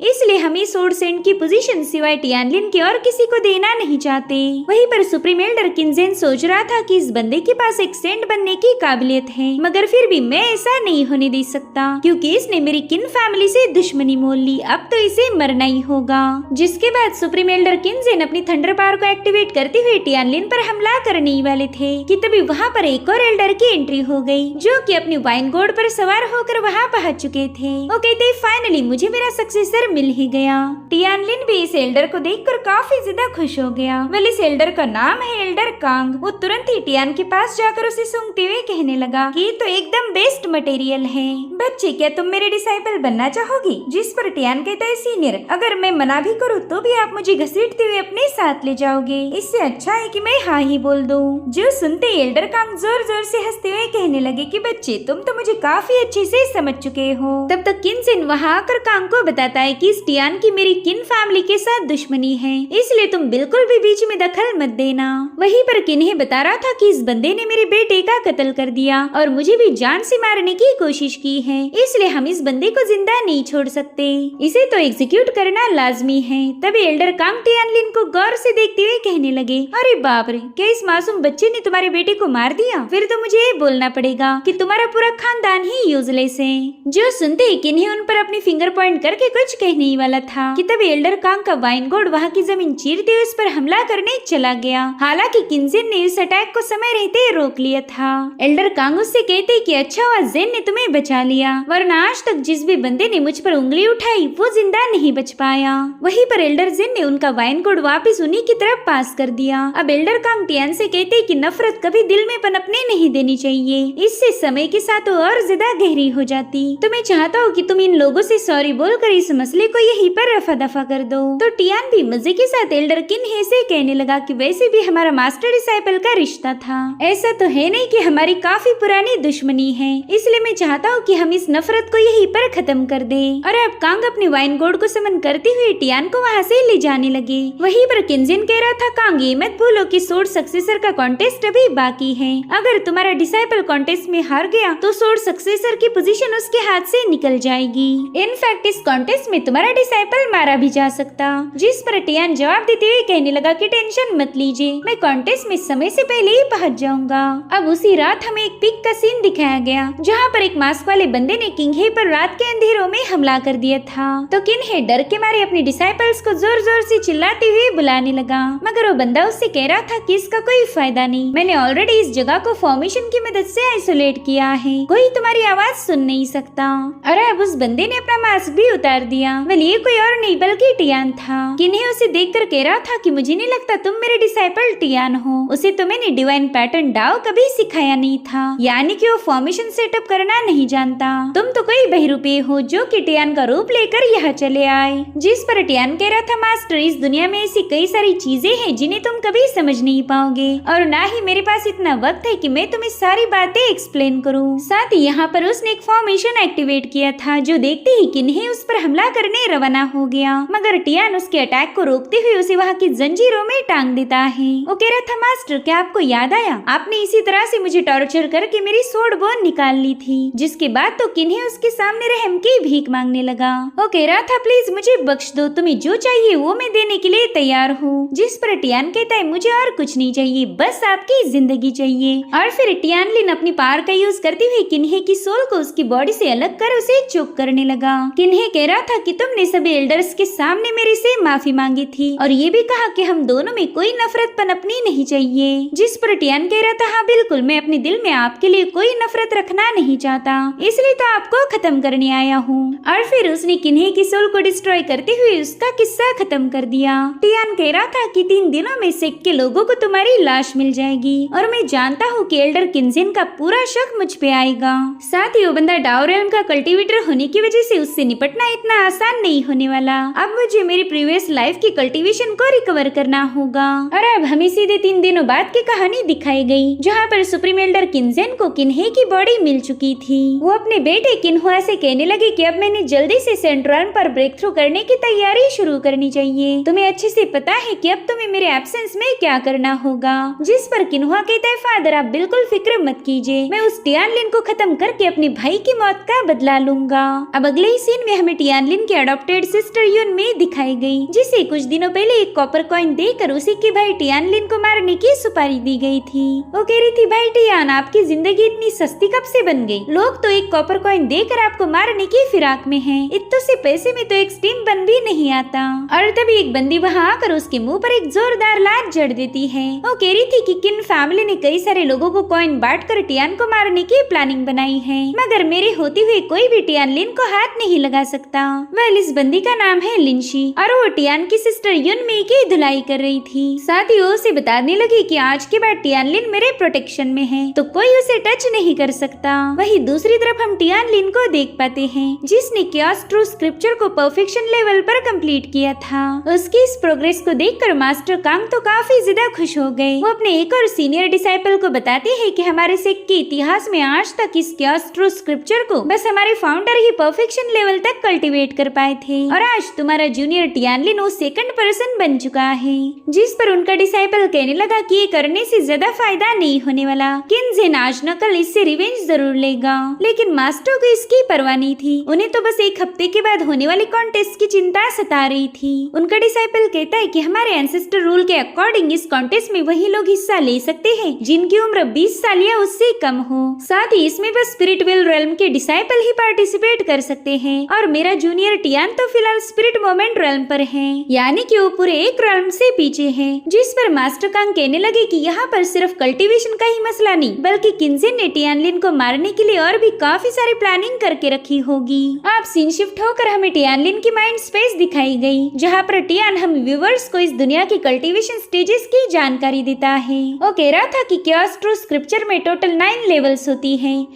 इसलिए हम इस सोर्ड सेंट की पोजीशन सिवाय टियानलिन के और किसी को देना नहीं चाहते। वहीं पर सुप्रीम एल्डर किन्जेन सोच रहा था कि इस बंदे के पास एक सेंट बनने की काबिलियत है, मगर फिर भी मैं ऐसा नहीं होने दे सकता क्योंकि इसने मेरी किन फैमिली से दुश्मनी मोल ली, अब तो इसे मरना ही होगा। जिसके बाद सुप्रीम एल्डर किन्जेन अपनी थंडर पावर को एक्टिवेट करते हुए टियानलिन पर हमला करने ही वाले थे कि तभी वहाँ पर एक और एल्डर की एंट्री हो गई जो कि अपनी वाइन गोड पर सवार होकर वहाँ पहुँच चुके थे। वो कहते फाइनली मुझे मेरा सक्सेसर मिल ही गया। टियानलिन भी इस एल्डर को देखकर काफी ज्यादा खुश हो गया। वेल इस एल्डर का नाम है एल्डर कांग। वो तुरंत ही टियान के पास जाकर उसे सूंघते हुए कहने लगा कि तो एकदम बेस्ट मटेरियल है। बच्चे क्या तुम मेरे डिसाइपल बनना चाहोगी? जिस पर टियान कहता है सीनियर अगर मैं मना भी करूँ तो भी आप मुझे घसीटते हुए अपने साथ ले जाओगे, इससे अच्छा है कि मैं हाँ ही बोल दूं। जो सुनते एल्डर कांग जोर जोर से हंसते हुए कहने लगे कि बच्चे तुम तो मुझे काफी अच्छे से समझ चुके हो। तब तक किन्जेन वहाँ आकर कांग को बताता है कि टियान की मेरी किन फैमिली के साथ दुश्मनी है, इसलिए तुम बिल्कुल भी बीच में दखल मत देना। वहीं पर किन्हे बता रहा था कि इस बंदे ने मेरे बेटे का कत्ल कर दिया और मुझे भी जान से मारने की कोशिश की है, इसलिए हम इस बंदे को जिंदा नहीं छोड़ सकते, इसे तो एग्जीक्यूट करना लाजमी है। तभी एल्डर कांग टियानलिन को गौर से देखते हुए कहने लगे अरे बाप रे, क्या इस मासूम बच्चे ने तुम्हारे बेटे को मार दिया? फिर तो मुझे ये बोलना पड़ेगा कि तुम्हारा पूरा खानदान ही यूजलेस है। जो सुनते ही किन्हे उन पर अपनी फिंगर पॉइंट करके कुछ कहने वाला था कि तभी एल्डर कांग का वाइन गोड वहाँ की जमीन चीरते हुए उस पर हमला करने चला गया। हालांकि किन्जेन ने इस अटैक को समय रहते रोक लिया था। एल्डर कांग उससे कहते कि अच्छा हुआ जेन ने तुम्हें बचा लिया, वरना आज तक जिस भी बंदे ने मुझ पर उंगली उठाई वो जिंदा नहीं बच पाया। वहीं पर एल्डर जेन ने उनका वाइन गोड वापिस उन्हीं की तरफ पास कर दिया। अब एल्डर कांग टियान से कहते कि नफरत कभी दिल में पनपने नहीं देनी चाहिए, इससे समय के साथ और ज्यादा गहरी हो जाती। तो मैं चाहता हूँ कि तुम इन लोगों से सॉरी बोलकर इस मसले को यहीं पर रफा दफा कर दो। तो टियान भी मजे के साथ एल्डर किन्हे से कहने लगा कि वैसे भी हमारा मास्टर डिसाइपल का रिश्ता था, ऐसा तो है नहीं कि हमारी काफी पुरानी दुश्मनी है, इसलिए मैं चाहता हूँ कि हम इस नफरत को यहीं पर खत्म कर दें। और अब कांग अपने वाइन गोड को समन करते हुए टियान को वहाँ से ले जाने लगे। वहीं पर किन्जेन कह रहा था कांग ये मत भूलो कि सोर्ड सक्सेसर का कॉन्टेस्ट अभी बाकी है, अगर तुम्हारा डिसाइपल कॉन्टेस्ट में हार गया तो सोर्ड सक्सेसर की पोजीशन उसके हाथ से निकल जाएगी। इनफैक्ट इस कॉन्टेस्ट में तुम्हारा डिसाइपल मारा भी जा सकता। जिस पर टियान जवाब देते हुए कहने लगा कि टेंशन मत लीजिए, मैं कॉन्टेस्ट में समय से पहले ही पहुंच जाऊंगा। अब उसी रात हमें एक पिक का सीन दिखाया गया जहां पर एक मास्क वाले बंदे ने किन्हे पर रात के अंधेरों में हमला कर दिया था। तो किन्हे डर के मारे अपने डिसाइपल्स को जोर जोर से चिल्लाते हुए बुलाने लगा, मगर वो बंदा उससे कह रहा था कि इसका कोई फायदा नहीं, मैंने ऑलरेडी इस जगह को फॉर्मेशन की मदद से आइसोलेट किया है, कोई तुम्हारी आवाज सुन नहीं सकता। अरे अब उस बंदे ने अपना मास्क भी उतार दिया। वेल ये कोई और नहीं बल्कि टियान था। किन्हे उसे देखकर कह रहा था कि मुझे नहीं लगता तुम मेरे डिसाइपल टियान हो, उसे तो मैंने डिवाइन पैटर्न डाओ कभी सिखाया नहीं था, यानी कि वो फॉर्मेशन सेटअप करना नहीं जानता। तुम तो कोई बहरूपे हो जो कि टियान का रूप लेकर यहाँ चले आए। जिस पर टियान कह रहा था मास्टर इस दुनिया में ऐसी कई सारी चीजें हैं जिन्हें तुम कभी समझ नहीं पाओगे, और ना ही मेरे पास इतना वक्त है कि मैं तुम्हें सारी बातें एक्सप्लेन करूँ। साथ ही यहाँ पर उसने एक फॉर्मेशन एक्टिवेट किया था जो देखते ही किन्हे उस पर हमला करने रवाना हो गया, मगर टियान उसके अटैक को रोकते हुए उसे वहाँ की जंजीरों में टांग देता है। वो कह रहा था मास्टर क्या आपको याद आया, आपने इसी तरह से मुझे टॉर्चर करके मेरी सोड बोन निकाल ली थी। जिसके बाद तो किन्हे उसके सामने रहम की भीख मांगने लगा। वो कह रहा था प्लीज मुझे बख्श दो, तुम्हें जो चाहिए वो मैं देने के लिए तैयार हूँ। जिस पर टियान कहता है मुझे और कुछ नहीं चाहिए, बस आपकी जिंदगी चाहिए। और फिर टियानलिन अपनी पावर का यूज करते हुए किन्हे की सोल को उसकी बॉडी से अलग कर उसे चोक करने लगा। किन्हे कह रहा था कि तुमने सभी एल्डर्स के सामने मेरे से माफी मांगी थी और ये भी कहा कि हम दोनों में कोई नफरत पनपनी नहीं चाहिए। जिस पर टियान कह रहा था हाँ बिल्कुल, मैं अपने दिल में आपके लिए कोई नफरत रखना नहीं चाहता, इसलिए तो आपको खत्म करने आया हूँ। और फिर उसने किन्हे की सोल को डिस्ट्रॉय करते हुए उसका किस्सा खत्म कर दिया। टियान कह रहा था कि 3 दिनों में सेक्ट के लोगों को तुम्हारी लाश मिल जाएगी और मैं जानता हूँ कि एल्डर किन्जेन का पूरा शक मुझ पे आएगा। साथ ही वो बंदा डाओ रेल्म का कल्टीवेटर होने की वजह से उससे निपटना इतना आसान नहीं होने वाला। अब मुझे मेरी प्रीवियस लाइफ की कल्टीवेशन को रिकवर करना होगा। और अब हमें सीधे 3 दिनों बाद की कहानी दिखाई गई, जहाँ पर सुप्रीम एल्डर किन्जेन को किन्हे की बॉडी मिल चुकी थी। वो अपने बेटे किन्हुआ से कहने लगे कि अब मैंने जल्दी से सेंट्रल पर ब्रेक थ्रू करने की तैयारी शुरू करनी चाहिए। तुम्हें अच्छे से पता है कि अब तुम्हें मेरे एब्सेंस में क्या करना होगा। जिस पर किन्हुआ कहता है, फादर आप बिल्कुल फिक्र मत कीजिए, मैं उस टियानलिन को खत्म करके अपने भाई की मौत का बदला लूंगा। अब अगले ही सीन में हमें टियानलिन की अडॉप्टेड सिस्टर यून में दिखाई गई, जिसे कुछ दिनों पहले एक कॉपर कॉइन देकर उसी के भाई टियानलिन को मारने की सुपारी दी गई थी। वो कह रही थी, भाई टियान आपकी जिंदगी इतनी सस्ती कब से बन गई? लोग तो एक कॉपर कॉइन देकर आपको मारने की फिराक में हैं। इतने से पैसे में तो एक स्टीम बन भी नहीं आता। और तभी एक बंदी वहाँ आकर उसके मुंह पर एक जोरदार लात जड़ देती है। वो कह रही थी कि किन फैमिली ने कई सारे लोगों को कॉइन बांटकर टियान को मारने की प्लानिंग बनाई है, मगर मेरे होते हुए कोई भी टियानलिन को हाथ नहीं लगा सकता। वेल इस बंदी का नाम है लिंशी और वो टियान की सिस्टर युनमी की धुलाई कर रही थी। साथ ही वो उसे बताने लगी कि आज के बाद टियानलिन मेरे प्रोटेक्शन में है, तो कोई उसे टच नहीं कर सकता। वही दूसरी तरफ हम टियानलिन को देख पाते हैं, जिसने क्यास ट्रू स्क्रिप्चर को परफेक्शन लेवल पर कंप्लीट किया था। उसकी इस प्रोग्रेस को देखकर मास्टर कांग तो काफी ज्यादा खुश हो गए। वो अपने एक और सीनियर डिसाइपल को बताते हैं कि हमारे सेक्ट के इतिहास में आज तक इस क्यास ट्रू स्क्रिप्चर को बस हमारे फाउंडर ही परफेक्शन लेवल तक कल्टीवेट कर पाए थे, और आज तुम्हारा जूनियर टियानलिन वो सेकंड पर्सन बन चुका है। जिस पर उनका डिसाइपल कहने लगा कि ये करने से ज्यादा फायदा नहीं होने वाला, किन्जेन आज न कल इससे रिवेंज जरूर लेगा। लेकिन मास्टर को इसकी परवाह नहीं थी, उन्हें तो बस एक हफ्ते के बाद होने वाले कॉन्टेस्ट की चिंता सता रही थी। उनका डिसाइपल कहता है कि हमारे एंसेस्टर रूल के अकॉर्डिंग इस कॉन्टेस्ट में वही लोग हिस्सा ले सकते हैं जिनकी उम्र 20 साल या उससे कम हो। साथ ही इसमें बस स्पिरिचुअल रेल्म के डिसाइपल ही पार्टिसिपेट कर सकते हैं, और मेरा जूनियर टियान तो फिलहाल स्पिरिट मोमेंट रेल्म पर है, यानी कि वो पूरे एक रेल्म से पीछे है। जिस पर मास्टर कांग कहने लगे कि यहाँ पर सिर्फ कल्टीवेशन का ही मसला नहीं, बल्कि किन्जेन ने टियानलिन को मारने के लिए और भी काफी सारी प्लानिंग करके रखी होगी। आप सीन शिफ्ट होकर हमें टियानलिन की माइंड स्पेस दिखाई गई, जहाँ पर टियान हम व्यूवर्स को इस दुनिया की कल्टीवेशन स्टेजेस की जानकारी देता है। वो कह रहा था कि क्यास ट्रू स्क्रिप्चर में टोटल 9 लेवल्स होती हैं,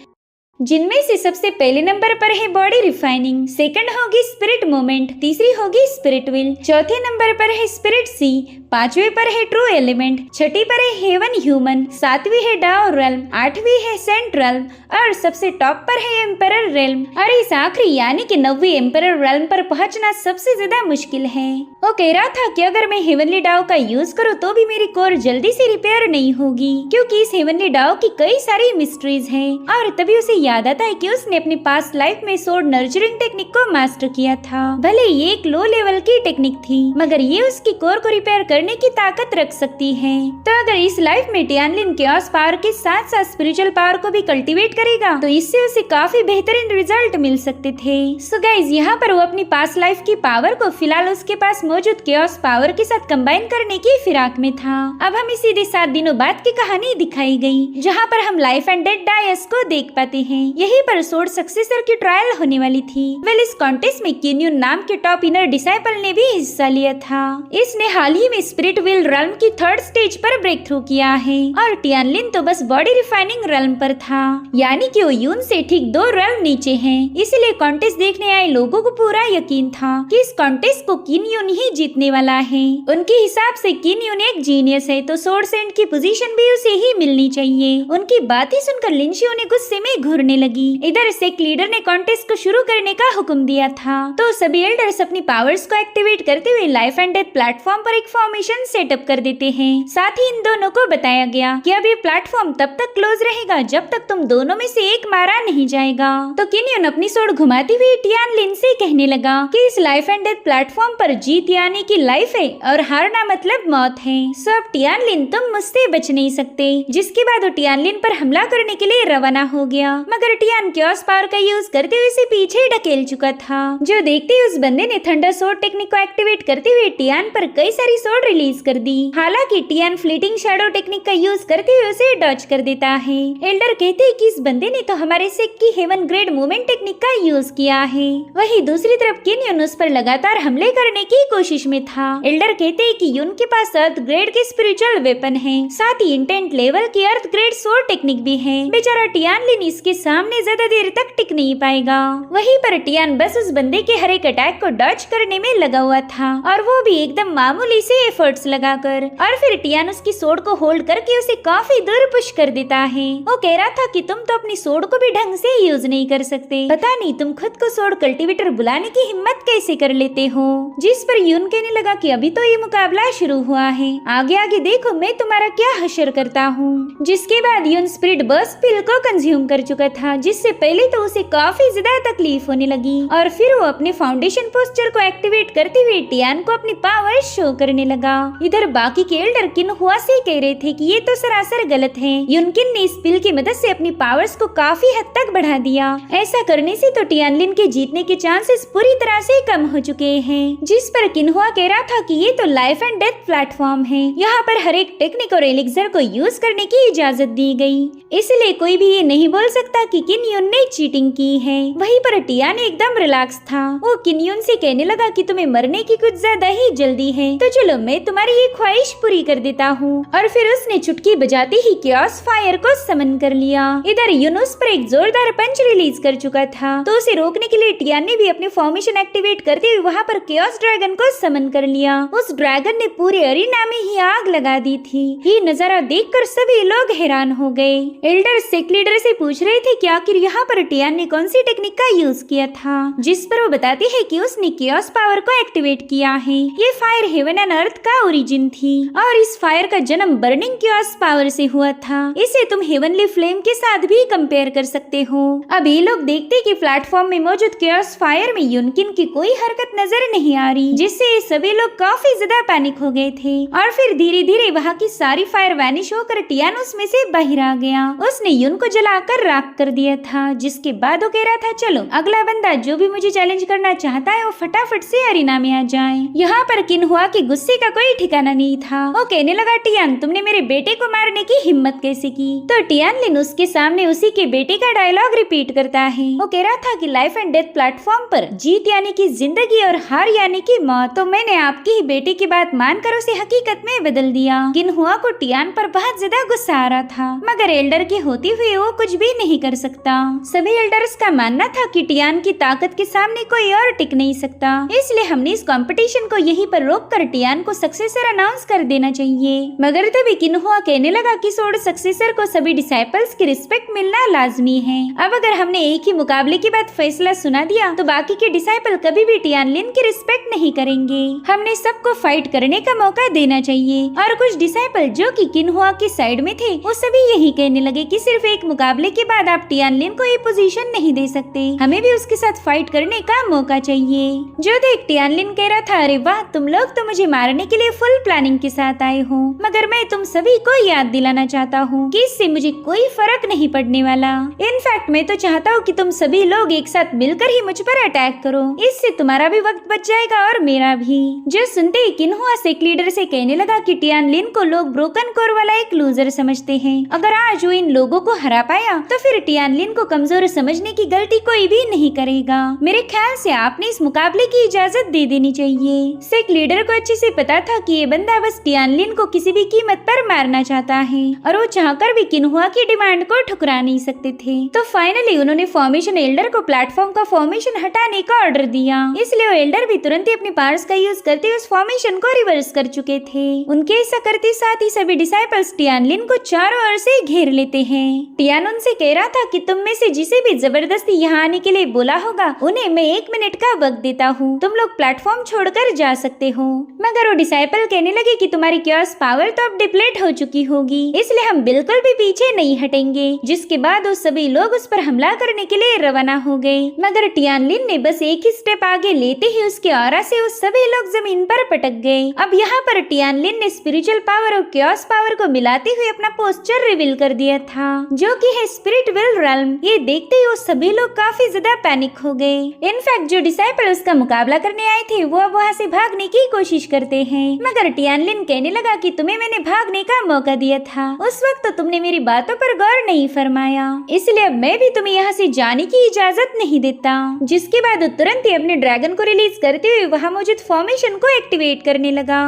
जिनमें से सबसे पहले नंबर पर है बॉडी रिफाइनिंग, सेकंड होगी स्पिरिट मोमेंट, तीसरी होगी स्पिरिट विल, चौथे नंबर पर है स्पिरिट सी, पांचवे पर है ट्रू एलिमेंट, छठी पर है हेवन ह्यूमन, सातवीं है डाओ रेल्म, आठवीं है सेंट रेल्म, और सबसे टॉप पर है एम्परर रेल्म। और इस आखिरी यानी कि 9वीं एम्परर रेल्म पर पहुंचना सबसे ज्यादा मुश्किल है। वो कह रहा था कि अगर मैं हेवनली डाओ का यूज करूँ तो भी मेरी कोर जल्दी से रिपेयर नहीं होगी, क्योंकि इस हेवनली डाओ की कई सारी मिस्ट्रीज हैं। और तभी उसे याद आता है कि उसने अपनी पास्ट लाइफ में सोर्ड नर्चरिंग टेक्निक को मास्टर किया था। भले ये एक लो लेवल की टेक्निक थी, मगर ये उसकी कोर को रिपेयर करने की ताकत रख सकती है। तो अगर इस लाइफ में टियानलिन क्यास पावर के साथ साथ स्पिरिचुअल पावर को भी कल्टीवेट करेगा तो इससे उसे काफी बेहतरीन रिजल्ट मिल सकते थे। सो गाइस, यहाँ पर वो अपनी पास्ट लाइफ की पावर को फिलहाल उसके पास मौजूद क्यास पावर के साथ कंबाइन करने की फिराक में था। अब हमें सीधे 7 दिनों बाद की कहानी दिखाई गई, जहाँ पर हम लाइफ एंड डेथ डायस को देख पाते हैं। यहीं पर सोर्ड सक्सेसर की ट्रायल होने वाली थी। वेल इस कॉन्टेस्ट में किन्यून नाम के टॉप इनर डिसाइपल ने भी हिस्सा लिया था। इसने हाल ही में स्पिरिट विल रेल्म की 3rd स्टेज पर ब्रेक थ्रू किया है, और टियानलिन तो बस बॉडी रिफाइनिंग रेल्म पर था, यानी कि वो यून से ठीक 2 रेल्म नीचे है। इसलिए कॉन्टेस्ट देखने आए लोगों को पूरा यकीन था कि इस कॉन्टेस्ट को किन्यून ही जीतने वाला है। उनके हिसाब से किन्यून एक जीनियस है, तो सोर्ड सेंट की पोजीशन भी उसे ही मिलनी चाहिए। उनकी बात ही सुनकर लिंशी उन्हें गुस्से में घूरने लगी। इधर सेक्ट लीडर ने कॉन्टेस्ट को शुरू करने का हुक्म दिया था, तो सभी एल्डर्स अपनी पावर्स को एक्टिवेट करते हुए लाइफ एंड डेथ प्लेटफॉर्म पर एक फॉर्मेशन सेटअप कर देते हैं। साथ ही इन दोनों को बताया गया कि अब ये प्लेटफॉर्म तब तक क्लोज रहेगा जब तक तुम दोनों में से एक मारा नहीं जाएगा। तो किन्यून अपनी सोड घुमाती हुई टियानलिन से कहने लगा कि इस लाइफ एंड डेथ प्लेटफॉर्म पर जीत यानी कि लाइफ है और हारना मतलब मौत है। सो अब टियानलिन तुम मुझसे बच नहीं सकते। जिसके बाद वो टियानलिन पर हमला करने के लिए रवाना हो गया, मगर टियान क्यास पावर का यूज करते हुए इसे पीछे ढकेल चुका था। जो देखते ही उस बंदे ने थंडर सोर्ड टेक्निक को एक्टिवेट करते हुए टियान पर कई सारी सोर्ड सोड रिलीज कर दी। हालांकि टियान फ्लीटिंग शैडो टेक्निक का यूज करते हुए उसे डॉज कर देता है। एल्डर कहते हैं कि इस बंदे ने तो हमारे सेक की हेवन ग्रेड मूवमेंट टेक्निक का यूज किया है। वहीं दूसरी तरफ किन युन उस पर लगातार हमले करने की कोशिश में था। एल्डर कहते हैं कि युन के पास अर्थ ग्रेड के स्पिरिचुअल वेपन है, साथ ही इंटेंट लेवल की अर्थ ग्रेड सोड टेक्निक भी है। बेचारा टियानलिन इसके सामने ज्यादा देर तक टिक नहीं पाएगा। वहीं पर टियान बस उस बंदे के हर एक अटैक को डॉज करने में लगा हुआ था, और वो भी एकदम मामूली से एफर्ट्स लगाकर। और फिर टियान उसकी सोड को होल्ड करके उसे काफी दूर पुश कर देता है। वो कह रहा था कि तुम तो अपनी सोड को भी ढंग से यूज नहीं कर सकते, पता नहीं तुम खुद को सोड कल्टीवेटर बुलाने की हिम्मत कैसे कर लेते हो। जिस पर यून कहने लगा कि अभी तो ये मुकाबला शुरू हुआ है, आगे आगे देखो मैं तुम्हारा क्या हशर करता हूँ। जिसके बाद यून स्पिरिट बर्स्ट पिल को कंज्यूम कर चुका था, जिससे पहले तो उसे काफी ज्यादा तकलीफ होने लगी, और फिर वो अपने फाउंडेशन पोस्चर को एक्टिवेट करते हुए टियान को अपनी पावर शो करने लगा। इधर बाकी के एल्डर किन्हुआ से कह रहे थे कि ये तो सरासर गलत है। युनकिन ने इस पिल की मदद से अपनी पावर्स को काफी हद तक बढ़ा दिया। ऐसा करने से तो टियानलिन के जीतने के चांसेस पूरी तरह से कम हो चुके हैं। जिस पर किन्हुआ कह रहा था कि ये तो लाइफ एंड डेथ प्लेटफॉर्म है, यहाँ पर हर एक टेक्निक और एलिक्सर को यूज करने की इजाजत दी गई, इसलिए कोई भी ये नहीं बोल सकता कि किन्युन ने चीटिंग की है। वहीं पर टियान एकदम रिलैक्स था। वो किन्युन से कहने लगा कि तुम्हें मरने की कुछ ज्यादा ही जल्दी है, तो चलो मैं तुम्हारी ये ख्वाहिश पूरी कर देता हूँ। और फिर उसने चुटकी बजाते ही क्योस फायर को समन कर लिया। इधर यूनुस पर एक जोरदार पंच रिलीज कर चुका था, तो उसे रोकने के लिए टियान ने भी अपनी फॉर्मेशन एक्टिवेट करते हुए वहाँ पर क्योस ड्रैगन को समन कर लिया। उस ड्रैगन ने पूरे अरीना में ही आग लगा दी थी। ये नजारा देखकर सभी लोग हैरान हो गए। एल्डर सेक लीडर से पूछ रहे थे कि आखिर यहाँ पर टियान ने कौन सी टेक्निक का यूज किया था, जिस पर वो बताते हैं कि उसने क्योस पावर को एक्टिवेट किया है। ये फायर हेवन एंड अर्थ का ओरिजिन थी, और इस फायर का जन्म बर्निंग क्योस पावर से हुआ था। इसे तुम हेवनली फ्लेम के साथ भी कंपेयर कर सकते हो। अब ये लोग देखते कि प्लेटफॉर्म में मौजूद क्योस फायर में युनकिन की कोई हरकत नजर नहीं आ रही, जिससे ये सभी लोग काफी ज्यादा पैनिक हो गए थे। और फिर धीरे धीरे वहाँ की सारी फायर वैनिश होकर टियान उसमें से बाहर आ गया। उसने युन को जलाकर राख कर दिया था, जिसके बाद वो कह रहा था चलो अगला बंदा जो भी मुझे चैलेंज करना चाहता है वो फटाफट से अरीना में आ जाए। यहाँ पर किन्हुआ के गुस्से का कोई ठिकाना नहीं था। वो कहने लगा टियान तुमने मेरे बेटे को मारने की हिम्मत कैसे की। तो टियानलिन उसके सामने उसी के बेटे का डायलॉग रिपीट करता है। वो कह रहा था कि लाइफ एंड डेथ प्लेटफॉर्म पर जीत यानी कि जिंदगी और हार यानी कि मौत, तो मैंने आपकी ही बेटे की बात मानकर उसे हकीकत में बदल दिया। किन्हुआ को टियान पर बहुत ज्यादा गुस्सा आ रहा था, मगर एल्डर के होते हुए वो कुछ भी नहीं कर सकता। सभी एल्डर्स का मानना था कि टियान की ताकत के सामने कोई और टिक नहीं सकता, इसलिए हमने इस कंपटीशन को यहीं पर रोककर टियान को सक्सेसर अनाउंस कर देना चाहिए। मगर तभी किन्हुआ कहने लगा कि सोड सक्सेसर को सभी डिसाइपल्स की रिस्पेक्ट मिलना लाजमी है। अब अगर हमने एक ही मुकाबले के बाद फैसला सुना दिया तो बाकी के डिसाइपल कभी भी टियानलिन की रिस्पेक्ट नहीं करेंगे। हमने सबको फाइट करने का मौका देना चाहिए। और कुछ डिसाइपल जो कि किन्हुआ के साइड में थे वो सभी यही कहने लगे कि सिर्फ एक मुकाबले के बाद आप टियानलिन को ये पोजीशन नहीं दे सकते, हमें भी उसके साथ फाइट करने का मौका चाहिए। जो देख टियानलिन कह रहा था अरे वाह तुम लोग तो मुझे मारने के लिए फुल प्लानिंग के साथ आए हो, मगर मैं तुम सभी को याद दिलाना चाहता हूँ कि इससे मुझे कोई फर्क नहीं पड़ने वाला। इनफैक्ट मैं तो चाहता हूँ कि तुम सभी लोग एक साथ मिलकर ही मुझ पर अटैक करो, इससे तुम्हारा भी वक्त बच जाएगा और मेरा भी। जो सुनते ही किन्हुआ सेक लीडर से कहने लगा कि टियानलिन को लोग ब्रोकन कोर वाला एक लूजर समझते हैं। अगर आज वो इन लोगों को हरा पाया तो फिर टियानलिन को कमजोर समझने की गलती कोई भी नहीं करेगा। मेरे ख्याल से आपने इस मुकाबले की इजाजत दे देनी चाहिए। सेक लीडर को अच्छे से पता था कि ये बंदा बस टियानलिन को किसी भी कीमत पर मारना चाहता है, और वो चाहकर भी किन्हुआ की डिमांड को ठुकरा नहीं सकते थे। तो फाइनली उन्होंने फॉर्मेशन एल्डर को प्लेटफॉर्म का फॉर्मेशन हटाने का ऑर्डर दिया, इसलिए वो एल्डर भी तुरंत ही अपनी पावर्स का यूज करते हुए उस फॉर्मेशन को रिवर्स कर चुके थे। उनके ऐसा करते साथ ही सभी डिसाइपल्स टियानलिन को चारों ओर से घेर लेते हैं। टियान उनसे कह रहा था कि तुम में से जिसे भी जबरदस्ती यहाँ आने के लिए बोला होगा उन्हें मैं 1 मिनट का वक्त देता हूँ, तुम लोग प्लेटफॉर्म छोड़कर जा सकते हो। मगर वो डिसाइपल कहने लगे कि तुम्हारी क्योस पावर तो अब डिप्लीट हो चुकी होगी, इसलिए हम बिल्कुल भी पीछे नहीं हटेंगे। जिसके बाद वो सभी लोग उस पर हमला करने के लिए रवाना हो गए। मगर टियानलिन ने बस एक ही स्टेप आगे लेते ही उसके ऑरा से वो सभी लोग जमीन पर पटक गए। अब यहाँ पर टियानलिन ने स्पिरिचुअल पावर और क्योस पावर को मिलाते हुए अपना पोस्चर रिवील कर दिया था, जो कि है स्पिरिट विल रेल्म। ये देखते ही वो सभी लोग काफी ज्यादा पैनिक हो गए। इनफैक्ट जो डिसाइपल उसका मुकाबला करने आए थे वो अब वहाँ से भागने की कोशिश करते हैं। हैं। मगर टियानलिन कहने लगा कि तुम्हें मैंने भागने का मौका दिया था, उस वक्त तो तुमने मेरी बातों पर गौर नहीं फरमाया, इसलिए अब मैं भी तुम्हें यहाँ से जाने की इजाजत नहीं देता। जिसके बाद वो तुरंत ही अपने ड्रैगन को रिलीज करते हुए वहाँ मौजूद फॉर्मेशन को एक्टिवेट करने लगा।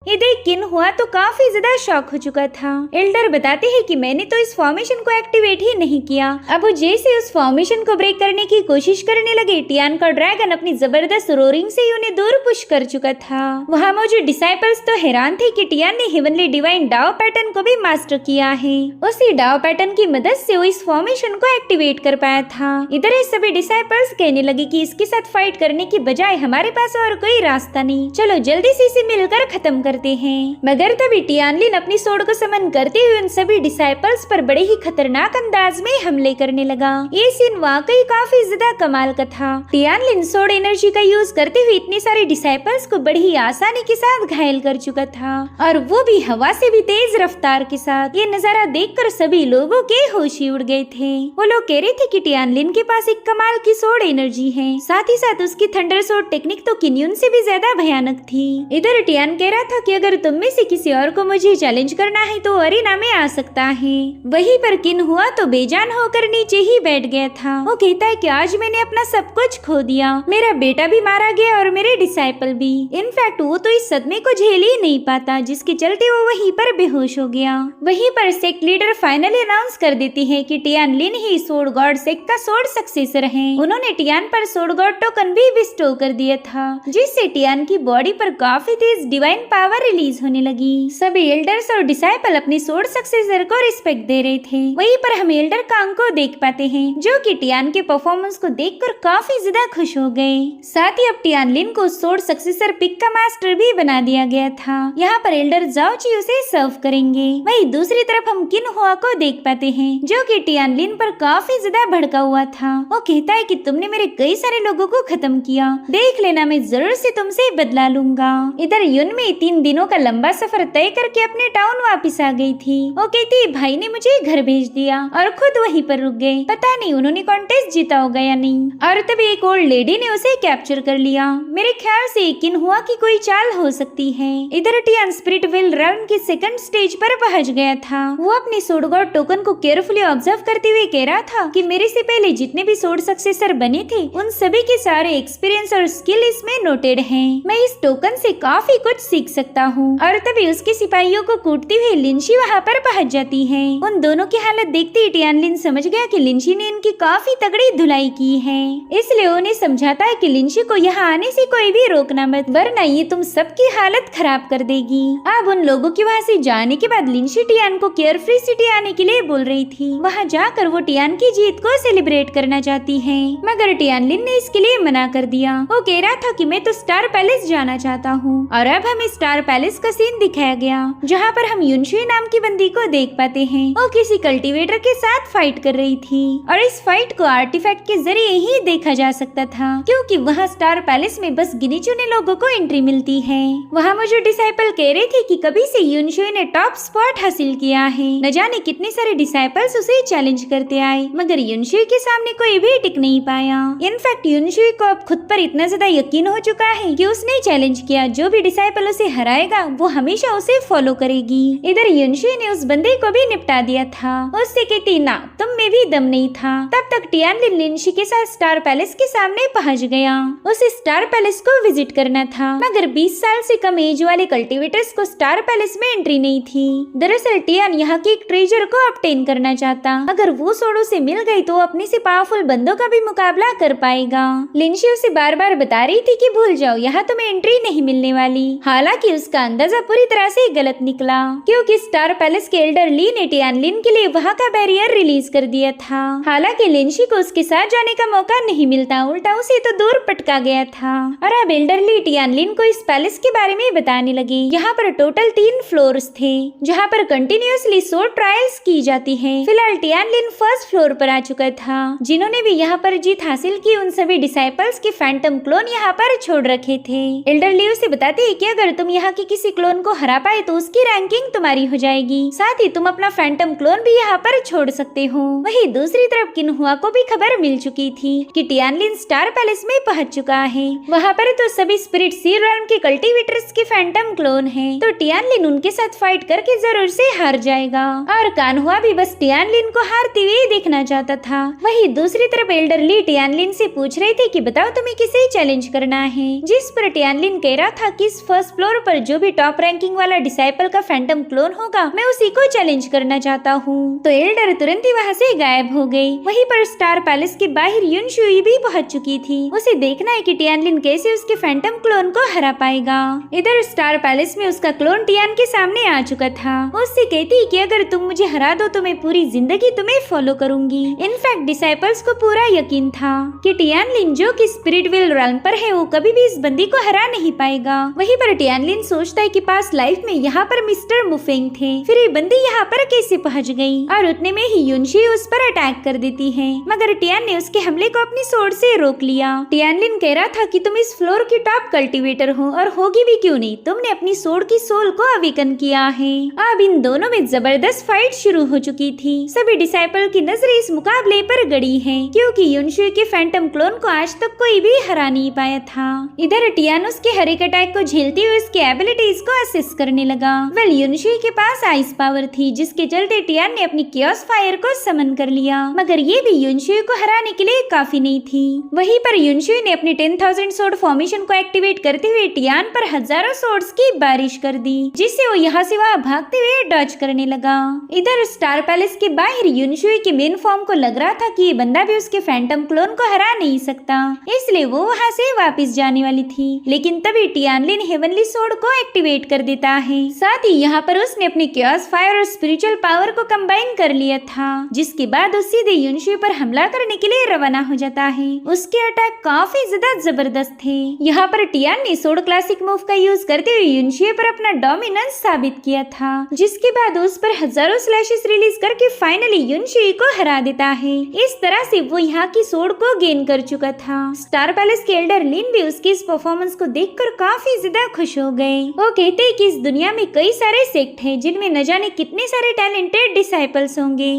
ये देख किन हुआ तो काफी ज्यादा शॉक हो चुका था। एल्डर बताते हैं कि मैंने तो इस फॉर्मेशन को एक्टिवेट ही नहीं किया। अब वो जैसे उस फॉर्मेशन को ब्रेक करने की कोशिश करने लगे, टियान का ड्रैगन अपनी जबरदस्त रोरिंग से ही उन्हें दूर पुश कर चुका था। वहाँ मौजूद डिसाइपल्स तो हैरान थे कि टियान ने हेवनली डिवाइन डाओ पैटर्न को भी मास्टर किया है। उसी डाओ पैटर्न की मदद से वो इस फॉर्मेशन को एक्टिवेट कर पाया था। इधर ये सभी डिसाइपल्स कहने लगे कि इसके साथ फाइट करने की बजाय हमारे पास और कोई रास्ता नहीं, चलो जल्दी से इसे मिलकर खत्म करते हैं। मगर तभी टियानलिन अपनी सोड को समन करते हुए उन सभी डिसाइपल्स पर बड़े ही खतरनाक अंदाज में हमले करने लगा। ये सीन वाकई काफी ज्यादा कमाल का था। टियानलिन सोड एनर्जी का यूज करते हुए इतने सारे डिसाइपल्स को बड़ी ही आसानी के साथ घायल कर चुका था, और वो भी हवा से भी तेज रफ्तार के साथ। ये नजारा देखकर सभी लोगों के होश ही उड़ गए थे। वो लोग कह रहे थे कि टियानलिन के पास एक कमाल की सोड एनर्जी है, साथ ही साथ उसकी थंडर सोड टेक्निक तो किन्यून से भी ज्यादा भयानक थी। इधर टियान कह रहा था कि अगर तुम में से किसी और को मुझे चैलेंज करना है तो अरीना में आ सकता है। वहीं पर किन हुआ तो बेजान होकर नीचे ही बैठ गया था। वो कहता है कि आज मैंने अपना सब कुछ खो दिया, मेरा बेटा भी मारा गया और मेरे डिसाइपल भी। इनफैक्ट वो तो इस सदमे को झेल ही नहीं पाता, जिसके चलते वो वहीं पर बेहोश हो गया। वहीं पर सेक्ट लीडर फाइनली अनाउंस कर देती है कि टियानलिन ही सोड गॉड सेक्ट का सोड सक्सेसर है। उन्होंने टियान पर सोड गॉड टोकन भी बिस्टो कर दिया था, जिससे टियान की बॉडी पर काफी तेज डिवाइन पावर रिलीज होने लगी। सभी एल्डर्स और डिसाइपल अपनी सोड सक्सेसर को रिस्पेक्ट दे रहे थे। वहीं पर हम एल्डर कांग को देख पाते हैं, जो कि टियान के परफॉर्मेंस को देखकर काफी ज्यादा खुश हो गए। साथ ही अब टियानलिन को सोड सक्सेसर पिक का मास्टर भी बना दिया गया था। यहाँ पर एल्डर जाओची उसे सर्व करेंगे। वहीं दूसरी तरफ हम किन हुआ को देख पाते हैं, जो कि टियानलिन पर काफी ज्यादा भड़का हुआ था। वो कहता है कि तुमने मेरे कई सारे लोगों को खत्म किया, देख लेना मैं जरूर से तुमसे बदला लूंगा। इधर युन में 3 दिनों का लंबा सफर तय करके अपने टाउन वापस आ गई थी। वो कहती भाई ने मुझे घर भेज दिया और खुद वहीं पर रुक गए। पता नहीं उन्होंने कॉन्टेस्ट जीता होगा या नहीं। और तभी एक ओल्ड लेडी ने उसे कैप्चर कर लिया। मेरे ख्याल से किन हुआ की कोई चाल हो सकती है। इधर टियान स्पिरिट वेल राउंड के सेकंड स्टेज पर पहुंच गया था। वो अपनी सोड गॉड टोकन को केयरफुली ऑब्जर्व करते हुए कह रहा था कि मेरे से पहले जितने भी सोड सक्सेसर बने थे, उन सभी के सारे एक्सपीरियंस और स्किल इसमें नोटेड हैं। मैं इस टोकन से काफी कुछ सीख सकता हूँ। और तभी उसके सिपाहियों को कूटती हुई लिंशी वहाँ पर पहुँच जाती है। उन दोनों की हालत देखते ही टियानलिन समझ गया कि लिंशी ने इनकी काफी तगड़ी धुलाई की है, इसलिए उन्हें समझाता है कि लिंशी को यहाँ आने से कोई भी रोकना मत, वरना ये तुम सबकी हालत खराब कर देगी। अब उन लोगों के वहाँ से जाने के बाद लिंशी टियान को केयरफ्री सिटी आने के लिए बोल रही थी। वहाँ जाकर वो टियान की जीत को सेलिब्रेट करना चाहती है, मगर टियानलिन ने इसके लिए मना कर दिया। वो कह रहा था कि मैं तो स्टार पैलेस जाना चाहता हूँ। और अब हमें स्टार पैलेस का सीन दिखाया गया, जहाँ पर हम युनशुई नाम की बंदी को देख पाते हैं। वो किसी कल्टीवेटर के साथ फाइट कर रही थी, और इस फाइट को आर्टिफैक्ट के जरिए ही देखा जा सकता था, क्योंकि वहाँ स्टार पैलेस में बस गिने चुने लोगों को एंट्री मिलती है। वहाँ मुझे डिसाइपल कह रहे थे कि कभी से युनशुई ने टॉप स्पॉट हासिल किया है। न जाने कितने सारे डिसाइपल्स उसे चैलेंज करते आए, मगर युनशुई के सामने कोई भी टिक नहीं पाया। इनफैक्ट युनशुई को अब खुद पर इतना ज्यादा यकीन हो चुका है कि उसने चैलेंज किया, जो भी डिसाइपल उसे हराएगा वो हमेशा उसे फॉलो करेगी। इधर युनशुई ने उस बंदे को भी निपटा दिया था। उससे कहती ना तुम में भी दम नहीं था। तब तक टियानलिन लिंशी के साथ स्टार पैलेस के सामने पहुंच गया। उसे स्टार पैलेस को विजिट करना था, मगर 20 साल से कम एज वाले कल्टीवेटर्स को स्टार पैलेस में एंट्री नहीं थी। दरअसल टियान यहाँ के एक ट्रेजर को ऑब्टेन करना चाहता। अगर वो सोडो से मिल गई तो अपने से पावरफुल बंदों का भी मुकाबला कर पाएगा। लिंशी उसे बार बार बता रही थी कि भूल जाओ, यहाँ तुम्हें एंट्री नहीं मिलने वाली। हालांकि उसका अंदाजा पूरी तरह से गलत निकला, क्योंकि स्टार पैलेस के एल्डर ली ने टियानलिन के लिए वहाँ का बैरियर रिलीज कर दिया था। हालांकि लिंशी को उसके साथ जाने का मौका नहीं मिलता, उल्टा उसे तो दूर पटका गया था। और अब एल्डर ली टियानलिन को इस पैलेस के बारे में बताने लगी। यहाँ पर टोटल 3 फ्लोर्स थे, जहाँ पर कंटिन्यूअसली सोड ट्रायल्स की जाती है। फिलहाल टियानलिन फर्स्ट फ्लोर पर आ चुका था। जिन्होंने भी यहाँ पर जीत हासिल की, उन सभी डिसाइपल्स के फैंटम क्लोन यहाँ पर छोड़ रखे थे। एल्डर ली उसे बताते हैं कि अगर तुम यहाँ के किसी क्लोन को हरा पाए तो उसकी रैंकिंग तुम्हारी हो जाएगी, साथ ही तुम अपना फैंटम क्लोन भी यहाँ पर छोड़ सकते हो। वहीं दूसरी तरफ किन्हुआ को भी खबर मिल चुकी थी कि टियानलिन स्टार पैलेस में पहुंच चुका है। वहाँ पर तो सभी स्पिरिट सी रेल्म के कल्टीवेटर्स के फैंटम क्लोन हैं, तो टियानलिन उनके साथ फाइट करके जरूर से हार जाएगा। और कान्हुआ भी बस टियानलिन को हारते हुए देखना चाहता था। वहीं दूसरी तरफ एल्डर ली टियानलिन से पूछ रहे थे कि बताओ तुम्हें किसे चैलेंज करना है, जिस पर टियानलिन कह रहा था कि इस फर्स्ट फ्लोर पर जो भी टॉप रैंकिंग वाला डिसाइपल का फैंटम क्लोन होगा मैं उसी को चैलेंज करना चाहता हूँ। तो एल्डर तुरंत ही वहाँ से गायब हो गई। वहीं पर स्टार पैलेस के बाहर युनशुई भी पहुंच चुकी थी। उसे देखना है कि टियानलिन कैसे उसके फैंटम क्लोन को हरा पाएगा। इधर स्टार पैलेस में उसका क्लोन टियान के सामने आ चुका था। उससे कहती कि अगर तुम मुझे हरा दो तो मैं पूरी जिंदगी तुम्हें फॉलो करूंगी। इनफैक्ट डिसाइपल्स को पूरा यकीन था कि टियानलिन जो कि स्पिरिट विल रेल्म पर है वो कभी भी इस बंदी को हरा नहीं पाएगा। वहीं पर टियानलिन सोचता है कि पास्ट लाइफ में यहाँ पर मिस्टर मुफेंग थे, फिर ये बंदी यहाँ पर कैसे पहुँच गई। और उतने में ही युनशी उस पर अटैक कर देती है, मगर टियान ने उसके हमले को अपनी सोर्ड से रोक लिया। टियानलिन कह रहा था कि तुम इस फ्लोर की टॉप कल्टीवेटर हो और होगी भी क्यों नहीं, तुमने अपनी सोर्ड की सोल को अवेकन किया है। अब इन दोनों में जबरदस्त फाइट शुरू हो चुकी थी। सभी डिसाइपल की नजरें इस मुकाबले पर गड़ी है, क्योंकि युनशुई के फैंटम क्लोन को आज तक कोई भी हरा नहीं पाया था। इधर टियान उसके हर एक अटैक को झेलते हुए उसके एबिलिटीज को असिस्ट करने लगा। वेल युनशुई के पास आइस पावर थी, जिसके चलते टियान ने अपनी कियोस फायर को समन कर लिया, मगर ये भी युनशुई को हराने के लिए काफी नहीं थी। वहीं पर युनशुई ने अपनी 10,000 सोर्ड फॉर्मेशन को एक्टिवेट करते हुए टियान पर हजारों सोर्ड्स की बारिश कर दी, जिससे वो यहाँ से वहाँ भागते हुए डॉज करने लगा। इधर स्टार पैलेस के बाहर युनशुई के मेन फॉर्म को लग रहा था कि ये बंदा भी उसके फैंटम क्लोन को हरा नहीं सकता, इसलिए वो वहाँ से वापस जाने वाली थी। लेकिन तभी टियानलिन हेवनली सोर्ड को एक्टिवेट कर देता है। साथ ही यहाँ पर उसने अपनी कियोस फायर और स्पिरिचुअल पावर को कंबाइन कर लिया था, जिसके बाद वो सीधे युनशुई पर हमला करने के लिए रवाना हो जाता है। उसके अटैक काफी ज्यादा जबरदस्त थे। यहाँ पर टियान ने सोर्ड क्लासिक मूव का यूज करते हुए युनशुई पर अपना डोमिनेंस साबित किया था, जिसके बाद उस पर हजारों स्लैशेस रिलीज करके फाइनली युनशुई को हरा देता है। इस तरह से वो यहाँ की सोर्ड को गेन कर चुका था। स्टार पैलेस के एल्डर लिन भी उसकी इस परफॉर्मेंस को देखकर काफी ज्यादा खुश हो गए। वो कहते हैं कि इस दुनिया में कई सारे सेक्ट हैं जिनमें न जाने कितने सारे टैलेंटेड डिसाइपल्स होंगे।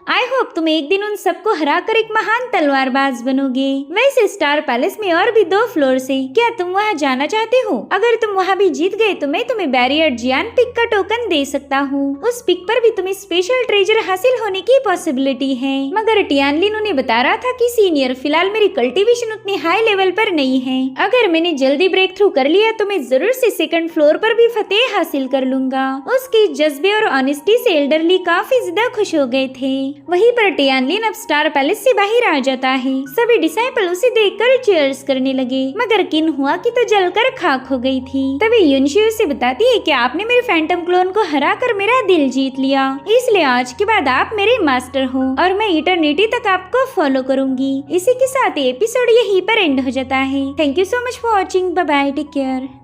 आई होप तुम एक दिन उन सबको हराकर एक महान तलवारबाज बनोगे। वैसे स्टार पैलेस में और भी 2 फ्लोर है, क्या तुम वहाँ जाना चाहते हो? अगर तुम वहाँ भी जीत गए तो मैं तुम्हें बैरियर जियान पिक का टोकन दे सकता हूँ। उस पिक पर भी तुम्हें स्पेशल ट्रेजर हासिल होने की पॉसिबिलिटी है। मगर टियानलिन उन्हें बता रहा था कि सीनियर, फिलहाल मेरी कल्टीवेशन उतनी हाई लेवल पर नहीं है। अगर मैंने जल्दी ब्रेक थ्रू कर लिया तो मैं जरूर से 2nd फ्लोर पर भी फतेह हासिल कर लूंगा। उसकी जज्बे और ऑनेस्टी से एल्डरली काफी ज्यादा खुश हो गए थे। वहीं पर टियानलिन अब स्टार पैलेस से बाहर आ जाता है। सभी डिसाइपल उसे देखकर चीयर्स करने लगे, मगर किन्हुआ की तो जलकर खाक हो गई थी। तभी युनशुई उसे बताती है कि आपने मेरे फैंटम क्लोन को हराकर मेरा दिल जीत लिया, इसलिए आज के बाद आप मेरे मास्टर हो और मैं इटर्निटी तक आपको फॉलो करूंगी। इसी के साथ एपिसोड यहीं पर एंड हो जाता है। Thank you so much for watching. Bye bye, take care.